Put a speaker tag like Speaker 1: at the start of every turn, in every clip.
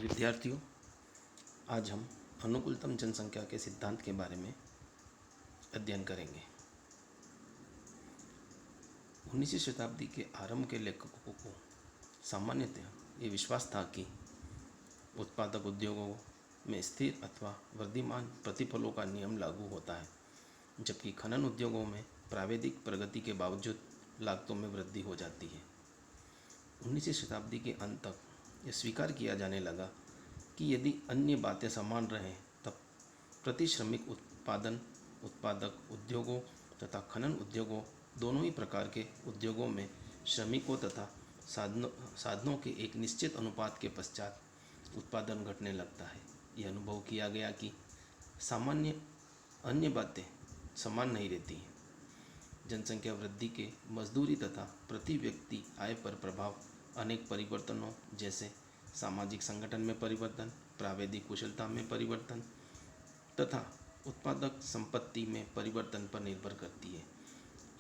Speaker 1: विद्यार्थियों, आज हम अनुकूलतम जनसंख्या के सिद्धांत के बारे में अध्ययन करेंगे। 19वीं शताब्दी के आरंभ के लेखकों को सामान्यतः ये विश्वास था कि उत्पादक उद्योगों में स्थिर अथवा वर्धमान प्रतिफलों का नियम लागू होता है, जबकि खनन उद्योगों में प्राविधिक प्रगति के बावजूद लागतों में वृद्धि हो जाती है। 19वीं शताब्दी के अंत तक यह स्वीकार किया जाने लगा कि यदि अन्य बातें समान रहें तब प्रति श्रमिक उत्पादक उद्योगों तथा खनन उद्योगों दोनों ही प्रकार के उद्योगों में श्रमिकों तथा साधनों के एक निश्चित अनुपात के पश्चात उत्पादन घटने लगता है। यह अनुभव किया गया कि सामान्य अन्य बातें समान नहीं रहती हैं। जनसंख्या वृद्धि के मजदूरी तथा प्रति व्यक्ति आय पर प्रभाव अनेक परिवर्तनों जैसे सामाजिक संगठन में परिवर्तन, प्राविधिक कुशलता में परिवर्तन तथा उत्पादक संपत्ति में परिवर्तन पर निर्भर करती है।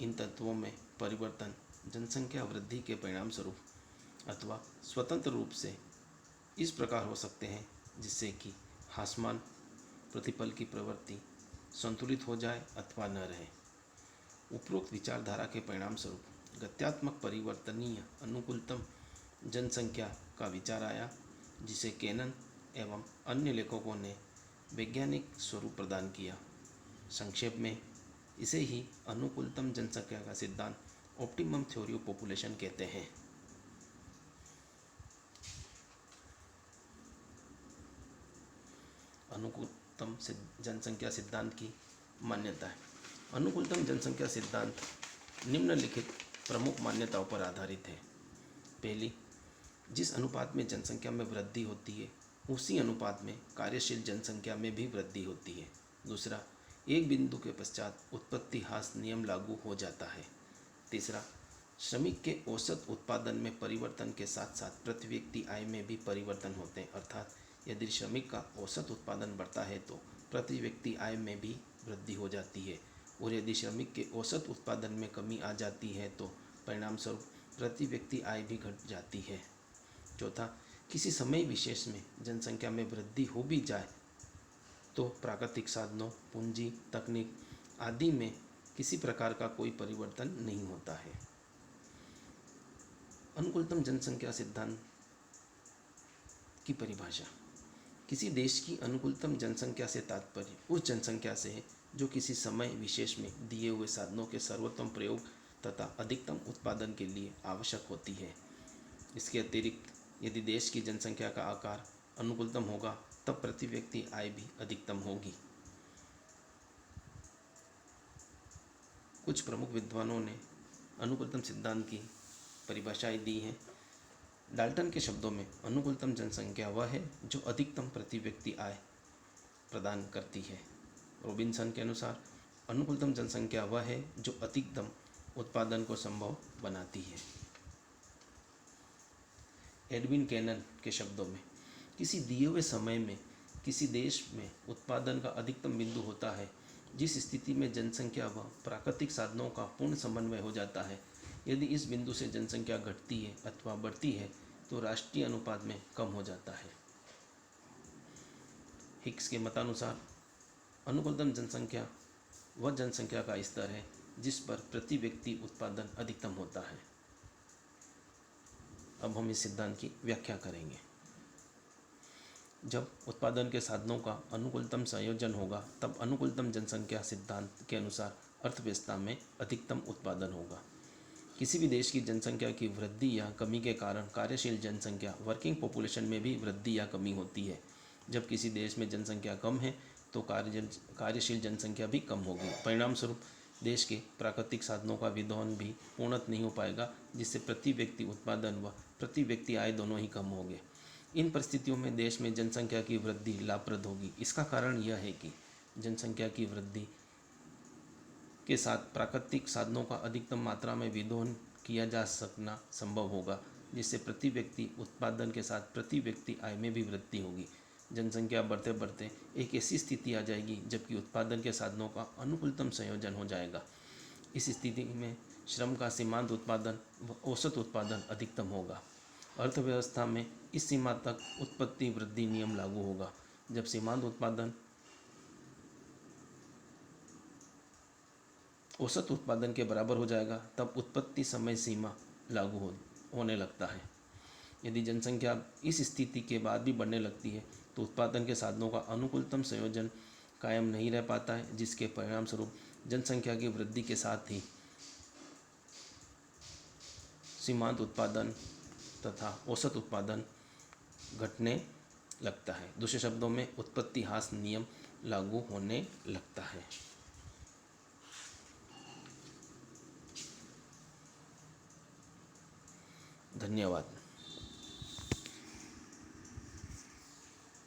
Speaker 1: इन तत्वों में परिवर्तन जनसंख्या वृद्धि के परिणाम स्वरूप अथवा स्वतंत्र रूप से इस प्रकार हो सकते हैं जिससे कि हासमान प्रतिफल की प्रवृत्ति संतुलित हो जाए अथवा न रहे। उपरोक्त विचारधारा के परिणाम स्वरूप गत्यात्मक परिवर्तनीय अनुकूलतम जनसंख्या का विचार आया, जिसे केनन एवं अन्य लेखकों ने वैज्ञानिक स्वरूप प्रदान किया। संक्षेप में इसे ही अनुकूलतम जनसंख्या का सिद्धांत ऑप्टिमम थ्योरी ऑफ पॉपुलेशन कहते हैं। अनुकूलतम जनसंख्या सिद्धांत की मान्यता है। अनुकूलतम जनसंख्या सिद्धांत निम्नलिखित प्रमुख मान्यताओं पर आधारित है। पहली, जिस अनुपात में जनसंख्या में वृद्धि होती है उसी अनुपात में कार्यशील जनसंख्या में भी वृद्धि होती है। दूसरा, एक बिंदु के पश्चात उत्पत्ति ह्रास नियम लागू हो जाता है। तीसरा, श्रमिक के औसत उत्पादन में परिवर्तन के साथ साथ प्रति व्यक्ति आय में भी परिवर्तन होते हैं, अर्थात यदि श्रमिक का औसत उत्पादन बढ़ता है तो प्रति व्यक्ति आय में भी वृद्धि हो जाती है, और यदि श्रमिक के औसत उत्पादन में कमी आ जाती है तो परिणाम स्वरूप प्रति व्यक्ति आय भी घट जाती है। चौथा, किसी समय विशेष में जनसंख्या में वृद्धि हो भी जाए तो प्राकृतिक साधनों, पूंजी, तकनीक आदि में किसी प्रकार का कोई परिवर्तन नहीं होता है। अनुकूलतम जनसंख्या सिद्धांत की परिभाषा। किसी देश की अनुकूलतम जनसंख्या से तात्पर्य उस जनसंख्या से है जो किसी समय विशेष में दिए हुए साधनों के सर्वोत्तम प्रयोग तथा अधिकतम उत्पादन के लिए आवश्यक होती है। इसके अतिरिक्त यदि देश की जनसंख्या का आकार अनुकूलतम होगा तब प्रति व्यक्ति आय भी अधिकतम होगी। कुछ प्रमुख विद्वानों ने अनुकूलतम सिद्धांत की परिभाषाएं दी हैं। डाल्टन के शब्दों में अनुकूलतम जनसंख्या वह है जो अधिकतम प्रति व्यक्ति आय प्रदान करती है। रॉबिन्सन के अनुसार अनुकूलतम जनसंख्या वह है जो अधिकतम उत्पादन को संभव बनाती है। एडविन केनन के शब्दों में किसी दिए हुए समय में किसी देश में उत्पादन का अधिकतम बिंदु होता है जिस स्थिति में जनसंख्या व प्राकृतिक साधनों का पूर्ण समन्वय हो जाता है। यदि इस बिंदु से जनसंख्या घटती है अथवा बढ़ती है तो राष्ट्रीय अनुपात में कम हो जाता है। हिक्स के मतानुसार अनुकूलतम जनसंख्या वह जनसंख्या का स्तर है जिस पर प्रति व्यक्ति उत्पादन अधिकतम होता है। अब हम इस सिद्धांत की व्याख्या करेंगे। जब उत्पादन के साधनों का अनुकूलतम संयोजन होगा तब अनुकूलतम जनसंख्या सिद्धांत के अनुसार अर्थव्यवस्था में अधिकतम उत्पादन होगा। किसी भी देश की जनसंख्या की वृद्धि या कमी के कारण कार्यशील जनसंख्या वर्किंग पॉपुलेशन में भी वृद्धि या कमी होती है। जब किसी देश में जनसंख्या कम है तो कार्यशील जनसंख्या भी कम होगी। परिणाम स्वरूप देश के प्राकृतिक साधनों का विदोहन भी पूर्णतः नहीं हो पाएगा, जिससे प्रति व्यक्ति उत्पादन व प्रति व्यक्ति आय दोनों ही कम होंगे। इन परिस्थितियों में देश में जनसंख्या की वृद्धि लाभप्रद होगी। इसका कारण यह है कि जनसंख्या की वृद्धि के साथ प्राकृतिक साधनों का अधिकतम मात्रा में विदोहन किया जा सकना संभव होगा, जिससे प्रति व्यक्ति उत्पादन के साथ प्रति व्यक्ति आय में भी वृद्धि होगी। जनसंख्या बढ़ते बढ़ते एक ऐसी स्थिति आ जाएगी जबकि उत्पादन के साधनों का अनुकूलतम संयोजन हो जाएगा। इस स्थिति में श्रम का सीमांत उत्पादन व औसत उत्पादन अधिकतम होगा। अर्थव्यवस्था में इस सीमा तक उत्पत्ति वृद्धि नियम लागू होगा। जब सीमांत उत्पादन औसत उत्पादन के बराबर हो जाएगा तब उत्पत्ति समय सीमा लागू होने लगता है। यदि जनसंख्या इस स्थिति के बाद भी बढ़ने लगती है तो उत्पादन के साधनों का अनुकूलतम संयोजन कायम नहीं रह पाता है, जिसके परिणामस्वरूप जनसंख्या की वृद्धि के साथ ही सीमांत उत्पादन तथा औसत उत्पादन घटने लगता है। दूसरे शब्दों में उत्पत्ति ह्रास नियम लागू होने लगता है। धन्यवाद।